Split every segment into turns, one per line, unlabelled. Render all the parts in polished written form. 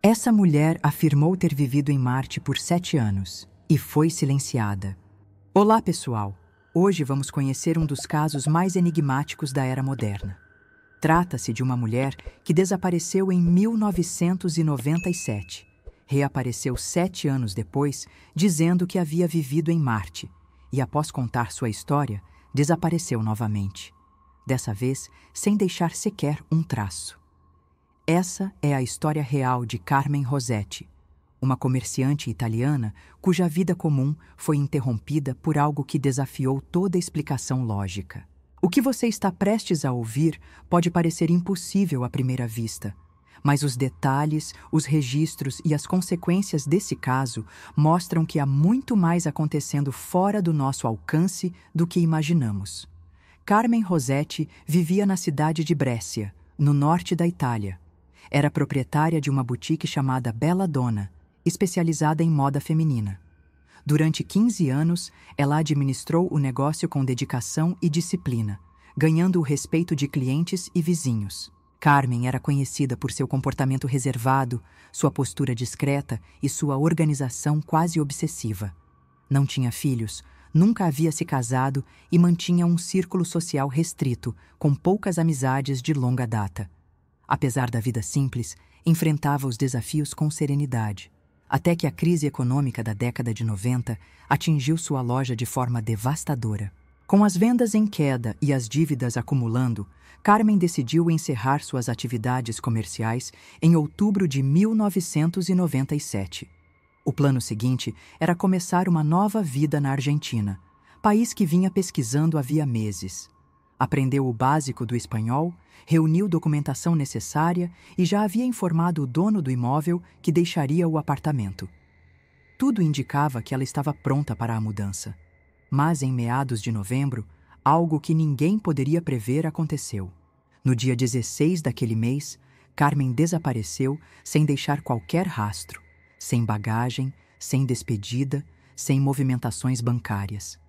Essa mulher afirmou ter vivido em Marte por 7 anos e foi silenciada. Olá, pessoal! Hoje vamos conhecer um dos casos mais enigmáticos da era moderna. Trata-se de uma mulher que desapareceu em 1997. Reapareceu 7 anos depois, dizendo que havia vivido em Marte, e após contar sua história, desapareceu novamente. Dessa vez, sem deixar sequer um traço. Essa é a história real de Carmen Rossetti, uma comerciante italiana cuja vida comum foi interrompida por algo que desafiou toda explicação lógica. O que você está prestes a ouvir pode parecer impossível à primeira vista, mas os detalhes, os registros e as consequências desse caso mostram que há muito mais acontecendo fora do nosso alcance do que imaginamos. Carmen Rossetti vivia na cidade de Brescia, no norte da Itália. Era proprietária de uma boutique chamada Bella Donna, especializada em moda feminina. Durante 15 anos, ela administrou o negócio com dedicação e disciplina, ganhando o respeito de clientes e vizinhos. Carmen era conhecida por seu comportamento reservado, sua postura discreta e sua organização quase obsessiva. Não tinha filhos, nunca havia se casado e mantinha um círculo social restrito, com poucas amizades de longa data. Apesar da vida simples, enfrentava os desafios com serenidade, até que a crise econômica da década de 90 atingiu sua loja de forma devastadora. Com as vendas em queda e as dívidas acumulando, Carmen decidiu encerrar suas atividades comerciais em outubro de 1997. O plano seguinte era começar uma nova vida na Argentina, país que vinha pesquisando havia meses. Aprendeu o básico do espanhol, reuniu documentação necessária e já havia informado o dono do imóvel que deixaria o apartamento. Tudo indicava que ela estava pronta para a mudança. Mas em meados de novembro, algo que ninguém poderia prever aconteceu. No dia 16 daquele mês, Carmen desapareceu sem deixar qualquer rastro, sem bagagem, sem despedida, sem movimentações bancárias.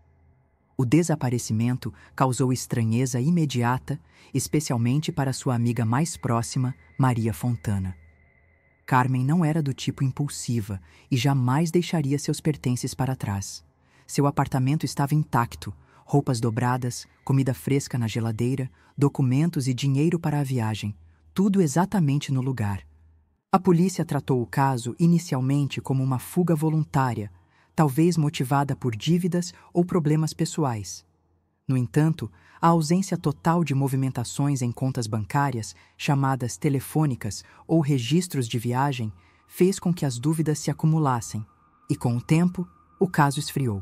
O desaparecimento causou estranheza imediata, especialmente para sua amiga mais próxima, Maria Fontana. Carmen não era do tipo impulsiva e jamais deixaria seus pertences para trás. Seu apartamento estava intacto, roupas dobradas, comida fresca na geladeira, documentos e dinheiro para a viagem, tudo exatamente no lugar. A polícia tratou o caso inicialmente como uma fuga voluntária, talvez motivada por dívidas ou problemas pessoais. No entanto, a ausência total de movimentações em contas bancárias, chamadas telefônicas ou registros de viagem, fez com que as dúvidas se acumulassem, e com o tempo, o caso esfriou.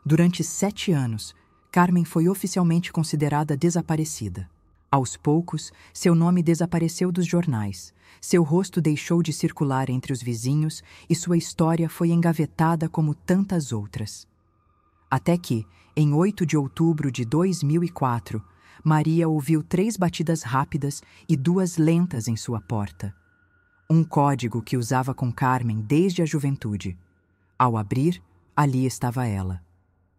Durante 7 anos, Carmen foi oficialmente considerada desaparecida. Aos poucos, seu nome desapareceu dos jornais, seu rosto deixou de circular entre os vizinhos e sua história foi engavetada como tantas outras. Até que, em 8 de outubro de 2004, Maria ouviu 3 batidas rápidas e 2 lentas em sua porta. Um código que usava com Carmen desde a juventude. Ao abrir, ali estava ela.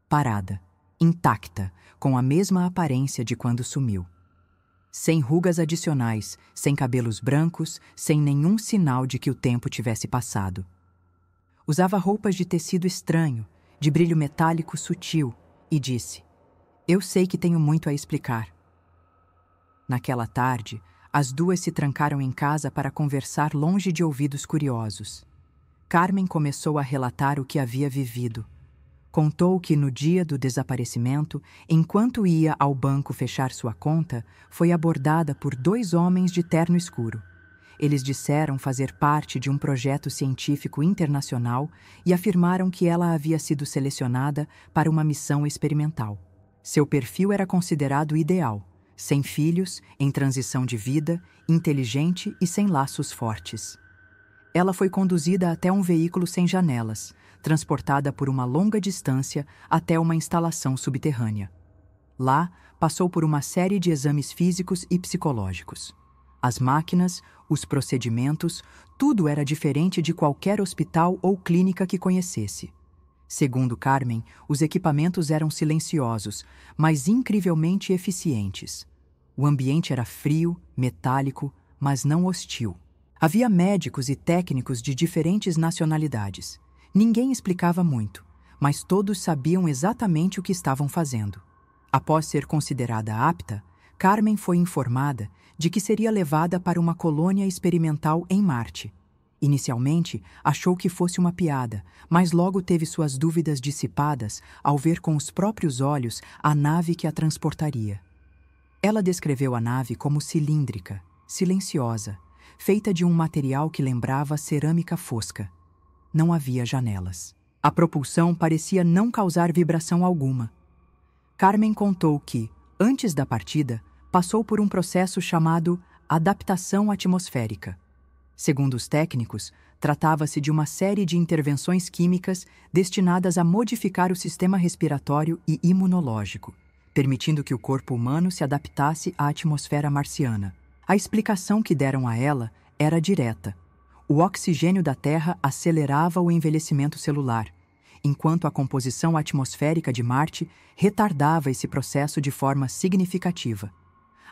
Parada, intacta, com a mesma aparência de quando sumiu. Sem rugas adicionais, sem cabelos brancos, sem nenhum sinal de que o tempo tivesse passado. Usava roupas de tecido estranho, de brilho metálico sutil, e disse: "Eu sei que tenho muito a explicar." Naquela tarde, as duas se trancaram em casa para conversar longe de ouvidos curiosos. Carmen começou a relatar o que havia vivido. Contou que no dia do desaparecimento, enquanto ia ao banco fechar sua conta, foi abordada por 2 homens de terno escuro. Eles disseram fazer parte de um projeto científico internacional e afirmaram que ela havia sido selecionada para uma missão experimental. Seu perfil era considerado ideal, sem filhos, em transição de vida, inteligente e sem laços fortes. Ela foi conduzida até um veículo sem janelas, transportada por uma longa distância até uma instalação subterrânea. Lá, passou por uma série de exames físicos e psicológicos. As máquinas, os procedimentos, tudo era diferente de qualquer hospital ou clínica que conhecesse. Segundo Carmen, os equipamentos eram silenciosos, mas incrivelmente eficientes. O ambiente era frio, metálico, mas não hostil. Havia médicos e técnicos de diferentes nacionalidades. Ninguém explicava muito, mas todos sabiam exatamente o que estavam fazendo. Após ser considerada apta, Carmen foi informada de que seria levada para uma colônia experimental em Marte. Inicialmente, achou que fosse uma piada, mas logo teve suas dúvidas dissipadas ao ver com os próprios olhos a nave que a transportaria. Ela descreveu a nave como cilíndrica, silenciosa, feita de um material que lembrava cerâmica fosca. Não havia janelas. A propulsão parecia não causar vibração alguma. Carmen contou que, antes da partida, passou por um processo chamado adaptação atmosférica. Segundo os técnicos, tratava-se de uma série de intervenções químicas destinadas a modificar o sistema respiratório e imunológico, permitindo que o corpo humano se adaptasse à atmosfera marciana. A explicação que deram a ela era direta. O oxigênio da Terra acelerava o envelhecimento celular, enquanto a composição atmosférica de Marte retardava esse processo de forma significativa.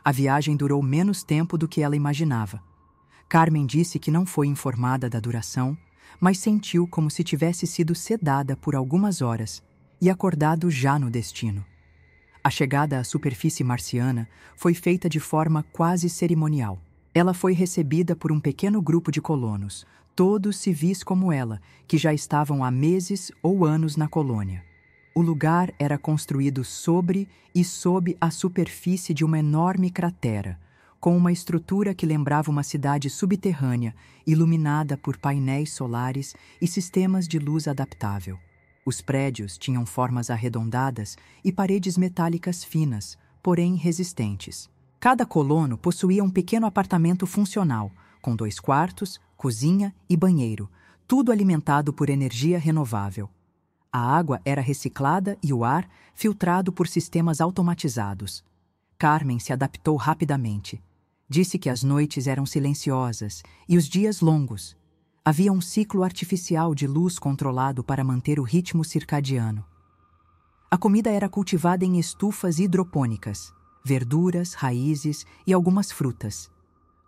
A viagem durou menos tempo do que ela imaginava. Carmen disse que não foi informada da duração, mas sentiu como se tivesse sido sedada por algumas horas e acordado já no destino. A chegada à superfície marciana foi feita de forma quase cerimonial. Ela foi recebida por um pequeno grupo de colonos, todos civis como ela, que já estavam há meses ou anos na colônia. O lugar era construído sobre e sob a superfície de uma enorme cratera, com uma estrutura que lembrava uma cidade subterrânea, iluminada por painéis solares e sistemas de luz adaptável. Os prédios tinham formas arredondadas e paredes metálicas finas, porém resistentes. Cada colono possuía um pequeno apartamento funcional, com 2 quartos, cozinha e banheiro, tudo alimentado por energia renovável. A água era reciclada e o ar filtrado por sistemas automatizados. Carmen se adaptou rapidamente. Disse que as noites eram silenciosas e os dias longos. Havia um ciclo artificial de luz controlado para manter o ritmo circadiano. A comida era cultivada em estufas hidropônicas, verduras, raízes e algumas frutas.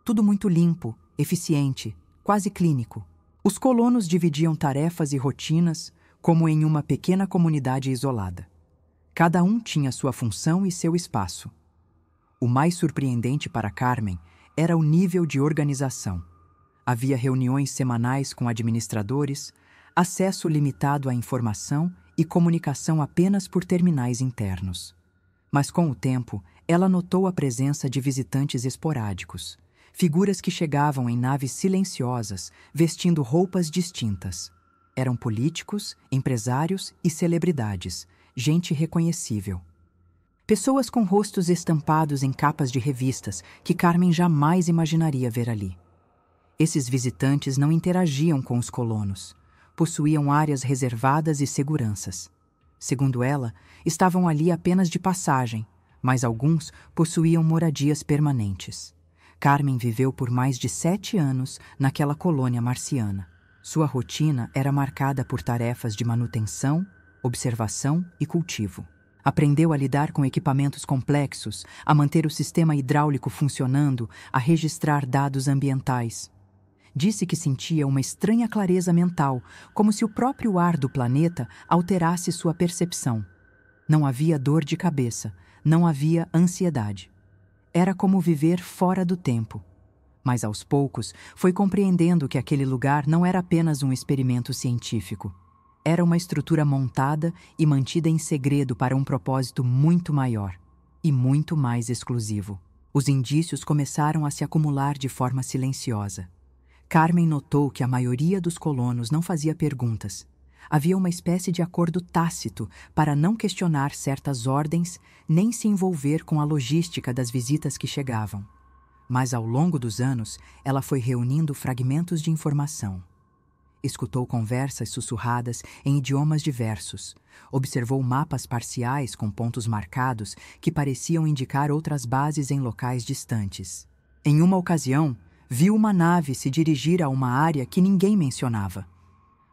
Tudo muito limpo, eficiente, quase clínico. Os colonos dividiam tarefas e rotinas como em uma pequena comunidade isolada. Cada um tinha sua função e seu espaço. O mais surpreendente para Carmen era o nível de organização. Havia reuniões semanais com administradores, acesso limitado à informação e comunicação apenas por terminais internos. Mas com o tempo, ela notou a presença de visitantes esporádicos, figuras que chegavam em naves silenciosas, vestindo roupas distintas. Eram políticos, empresários e celebridades, gente reconhecível. Pessoas com rostos estampados em capas de revistas que Carmen jamais imaginaria ver ali. Esses visitantes não interagiam com os colonos. Possuíam áreas reservadas e seguranças. Segundo ela, estavam ali apenas de passagem, mas alguns possuíam moradias permanentes. Carmen viveu por mais de 7 anos naquela colônia marciana. Sua rotina era marcada por tarefas de manutenção, observação e cultivo. Aprendeu a lidar com equipamentos complexos, a manter o sistema hidráulico funcionando, a registrar dados ambientais. Disse que sentia uma estranha clareza mental, como se o próprio ar do planeta alterasse sua percepção. Não havia dor de cabeça, não havia ansiedade. Era como viver fora do tempo. Mas aos poucos foi compreendendo que aquele lugar não era apenas um experimento científico. Era uma estrutura montada e mantida em segredo para um propósito muito maior e muito mais exclusivo. Os indícios começaram a se acumular de forma silenciosa. Carmen notou que a maioria dos colonos não fazia perguntas. Havia uma espécie de acordo tácito para não questionar certas ordens nem se envolver com a logística das visitas que chegavam. Mas ao longo dos anos, ela foi reunindo fragmentos de informação. Escutou conversas sussurradas em idiomas diversos. Observou mapas parciais com pontos marcados que pareciam indicar outras bases em locais distantes. Em uma ocasião, viu uma nave se dirigir a uma área que ninguém mencionava.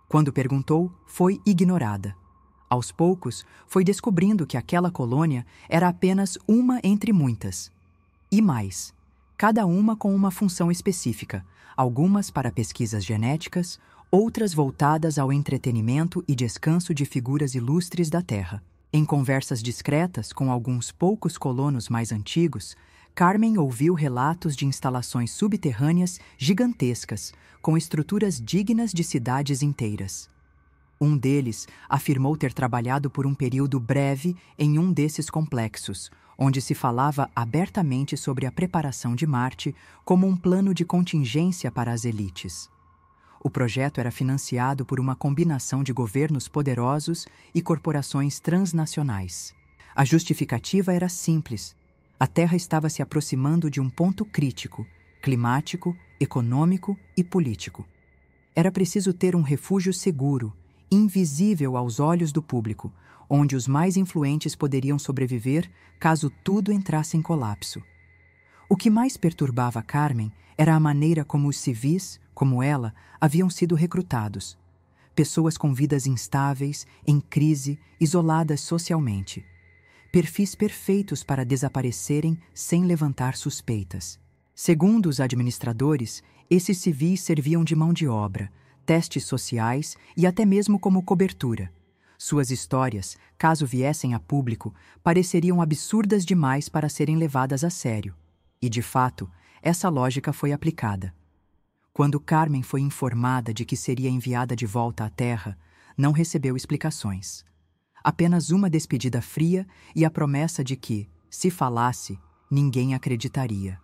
Quando perguntou, foi ignorada. Aos poucos, foi descobrindo que aquela colônia era apenas uma entre muitas. E mais, cada uma com uma função específica, algumas para pesquisas genéticas, outras voltadas ao entretenimento e descanso de figuras ilustres da Terra. Em conversas discretas com alguns poucos colonos mais antigos, Carmen ouviu relatos de instalações subterrâneas gigantescas, com estruturas dignas de cidades inteiras. Um deles afirmou ter trabalhado por um período breve em um desses complexos, onde se falava abertamente sobre a preparação de Marte como um plano de contingência para as elites. O projeto era financiado por uma combinação de governos poderosos e corporações transnacionais. A justificativa era simples. A Terra estava se aproximando de um ponto crítico, climático, econômico e político. Era preciso ter um refúgio seguro, invisível aos olhos do público, onde os mais influentes poderiam sobreviver caso tudo entrasse em colapso. O que mais perturbava Carmen era a maneira como os civis, como ela, haviam sido recrutados. Pessoas com vidas instáveis, em crise, isoladas socialmente. Perfis perfeitos para desaparecerem sem levantar suspeitas. Segundo os administradores, esses civis serviam de mão de obra, testes sociais e até mesmo como cobertura. Suas histórias, caso viessem a público, pareceriam absurdas demais para serem levadas a sério. E, de fato, essa lógica foi aplicada. Quando Carmen foi informada de que seria enviada de volta à Terra, não recebeu explicações. Apenas uma despedida fria e a promessa de que, se falasse, ninguém acreditaria.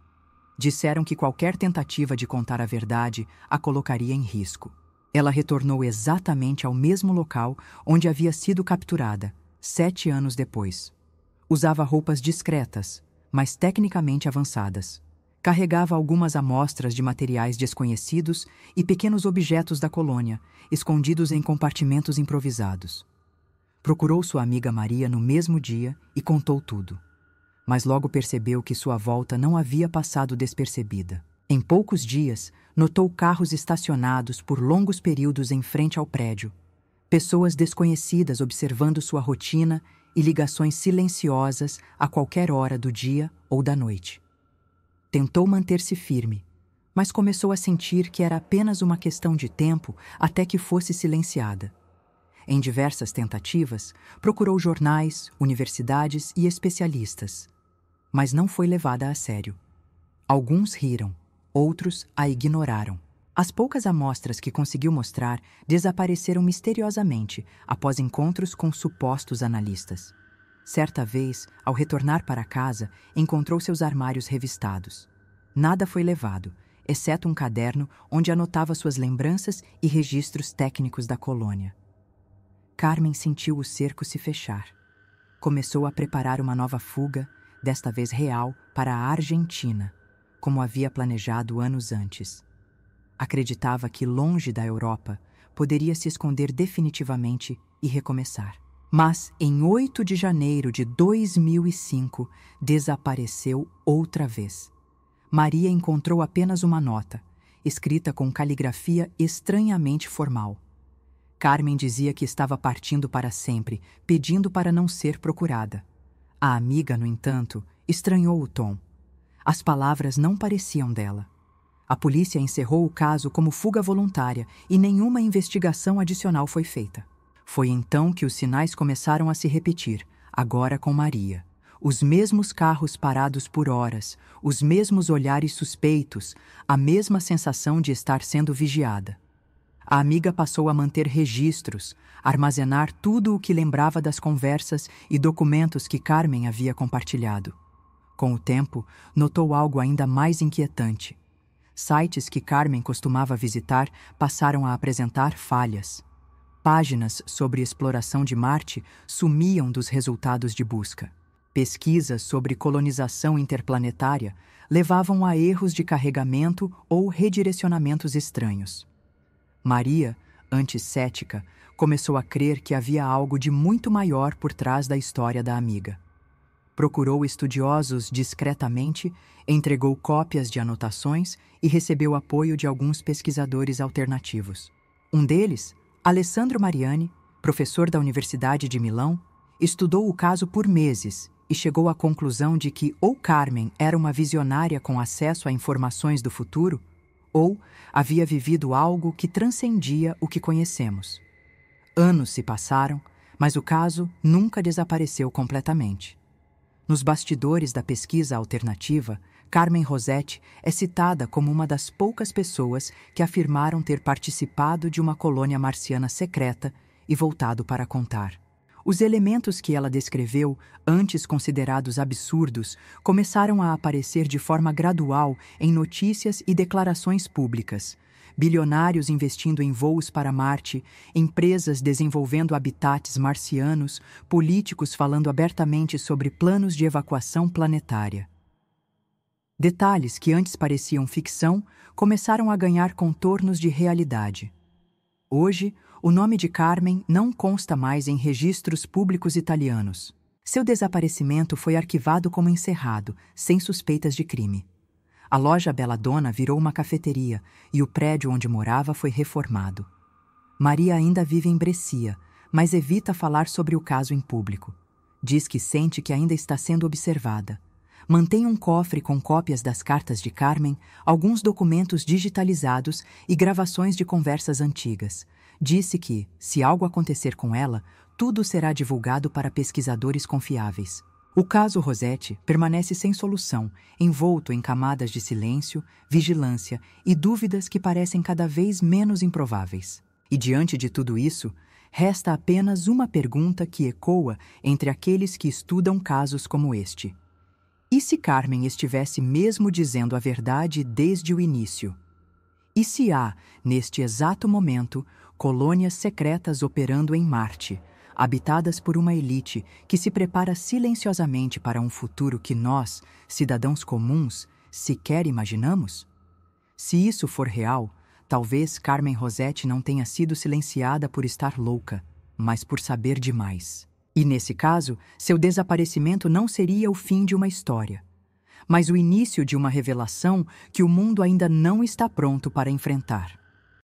Disseram que qualquer tentativa de contar a verdade a colocaria em risco. Ela retornou exatamente ao mesmo local onde havia sido capturada, 7 anos depois. Usava roupas discretas, mas tecnicamente avançadas. Carregava algumas amostras de materiais desconhecidos e pequenos objetos da colônia, escondidos em compartimentos improvisados. Procurou sua amiga Maria no mesmo dia e contou tudo. Mas logo percebeu que sua volta não havia passado despercebida. Em poucos dias, notou carros estacionados por longos períodos em frente ao prédio, pessoas desconhecidas observando sua rotina e ligações silenciosas a qualquer hora do dia ou da noite. Tentou manter-se firme, mas começou a sentir que era apenas uma questão de tempo até que fosse silenciada. Em diversas tentativas, procurou jornais, universidades e especialistas, mas não foi levada a sério. Alguns riram, outros a ignoraram. As poucas amostras que conseguiu mostrar desapareceram misteriosamente após encontros com supostos analistas. Certa vez, ao retornar para casa, encontrou seus armários revistados. Nada foi levado, exceto um caderno onde anotava suas lembranças e registros técnicos da colônia. Carmen sentiu o cerco se fechar. Começou a preparar uma nova fuga, desta vez real, para a Argentina, como havia planejado anos antes. Acreditava que, longe da Europa, poderia se esconder definitivamente e recomeçar. Mas, em 8 de janeiro de 2005, desapareceu outra vez. Maria encontrou apenas uma nota, escrita com caligrafia estranhamente formal. Carmen dizia que estava partindo para sempre, pedindo para não ser procurada. A amiga, no entanto, estranhou o tom. As palavras não pareciam dela. A polícia encerrou o caso como fuga voluntária e nenhuma investigação adicional foi feita. Foi então que os sinais começaram a se repetir, agora com Maria. Os mesmos carros parados por horas, os mesmos olhares suspeitos, a mesma sensação de estar sendo vigiada. A amiga passou a manter registros, armazenar tudo o que lembrava das conversas e documentos que Carmen havia compartilhado. Com o tempo, notou algo ainda mais inquietante. Sites que Carmen costumava visitar passaram a apresentar falhas. Páginas sobre exploração de Marte sumiam dos resultados de busca. Pesquisas sobre colonização interplanetária levavam a erros de carregamento ou redirecionamentos estranhos. Maria, antes cética, começou a crer que havia algo de muito maior por trás da história da amiga. Procurou estudiosos discretamente, entregou cópias de anotações e recebeu apoio de alguns pesquisadores alternativos. Um deles, Alessandro Mariani, professor da Universidade de Milão, estudou o caso por meses e chegou à conclusão de que ou Carmen era uma visionária com acesso a informações do futuro, ou havia vivido algo que transcendia o que conhecemos. Anos se passaram, mas o caso nunca desapareceu completamente. Nos bastidores da pesquisa alternativa, Carmen Rossetti é citada como uma das poucas pessoas que afirmaram ter participado de uma colônia marciana secreta e voltado para contar. Os elementos que ela descreveu, antes considerados absurdos, começaram a aparecer de forma gradual em notícias e declarações públicas. Bilionários investindo em voos para Marte, empresas desenvolvendo habitats marcianos, políticos falando abertamente sobre planos de evacuação planetária. Detalhes que antes pareciam ficção começaram a ganhar contornos de realidade. Hoje, o nome de Carmen não consta mais em registros públicos italianos. Seu desaparecimento foi arquivado como encerrado, sem suspeitas de crime. A loja Belladonna virou uma cafeteria e o prédio onde morava foi reformado. Maria ainda vive em Brescia, mas evita falar sobre o caso em público. Diz que sente que ainda está sendo observada. Mantém um cofre com cópias das cartas de Carmen, alguns documentos digitalizados e gravações de conversas antigas. Disse que, se algo acontecer com ela, tudo será divulgado para pesquisadores confiáveis. O caso Rossetti permanece sem solução, envolto em camadas de silêncio, vigilância e dúvidas que parecem cada vez menos improváveis. E diante de tudo isso, resta apenas uma pergunta que ecoa entre aqueles que estudam casos como este. E se Carmen estivesse mesmo dizendo a verdade desde o início? E se há, neste exato momento, colônias secretas operando em Marte, habitadas por uma elite que se prepara silenciosamente para um futuro que nós, cidadãos comuns, sequer imaginamos? Se isso for real, talvez Carmen Rossetti não tenha sido silenciada por estar louca, mas por saber demais. E nesse caso, seu desaparecimento não seria o fim de uma história, mas o início de uma revelação que o mundo ainda não está pronto para enfrentar.